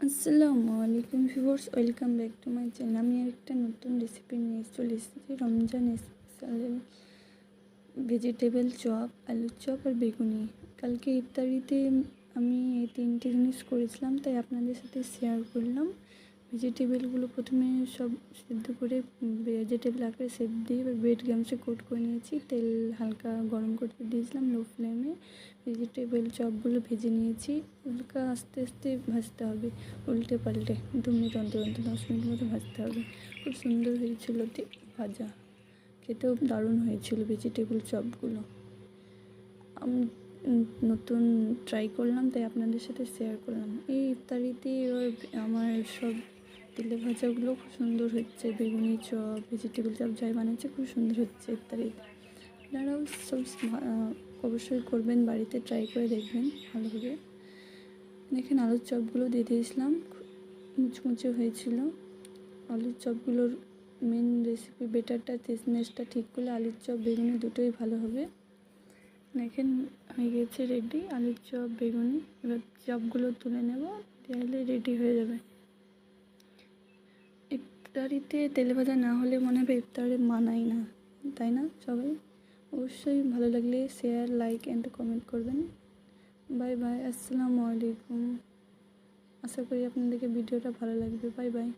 আসসালামু আলাইকুম viewers, welcome back to my channel. আমি একটা নতুন রেসিপি নিয়ে চলে এসেছি। রমজান স্পেশাল ভেজিটেবল চপ, আলুর চপ আর বেগুনি। কালকে ইফতারিতে আমি এই তিনটে জিনিস করেছিলাম, তাই আপনাদের সাথে শেয়ার করলাম। ভেজিটেবলগুলো প্রথমে সব সিদ্ধ করে ভেজিটেবল আকারে সেদ্ধ দিয়ে এবার ব্রেড গামসে কোট করে নিয়েছি। তেল হালকা গরম করতে দিয়েছিলাম লো ফ্লেমে। ভেজিটেবল চপগুলো ভেজে নিয়েছি। হালকা আস্তে আস্তে ভাজতে হবে, উল্টে পাল্টে 2 মিনিট অন্তর 10 মিনিট মতো ভাজতে হবে। খুব সুন্দর হয়েছিল ভাজা, খেতেও দারুণ হয়েছিল ভেজিটেবল চপগুলো। আমি নতুন ট্রাই করলাম, তাই আপনাদের সাথে শেয়ার করলাম। এই ইফতারিতে এবার আমার সব তেলে ভাজাগুলো খুব সুন্দর হচ্ছে। বেগুনি চপ, ভেজিটেবল চপ যাই বানাচ্ছে খুব সুন্দর হচ্ছে ইফতারিতে। আপনারাও সব অবশ্যই করবেন, বাড়িতে ট্রাই করে দেখবেন, ভালো হবে। দেখেন আলুর চপগুলো দিয়ে দিয়েছিলাম, মুচমুচে হয়েছিল। আলুর চপগুলোর মেন রেসিপি বেটারটা টেস্টনেসটা ঠিক করলে আলুর চপ বেগুনি দুটোই ভালো হবে। দেখেন হয়ে গেছে রেডি আলুর চপ বেগুনি। এবার চপগুলো তুলে নেব, তাহলে রেডি হয়ে যাবে। ইফতারিতে তেলে ভাজা না হলে মনে হবে ইফতারে মানায় না, তাই না? সবাই অবশ্যই ভালো লাগলে শেয়ার, লাইক অ্যান্ড কমেন্ট করবেন। বাই বাই, আসসালামু আলাইকুম। আশা করি আপনাদেরকে ভিডিওটা ভালো লাগবে। Bye bye.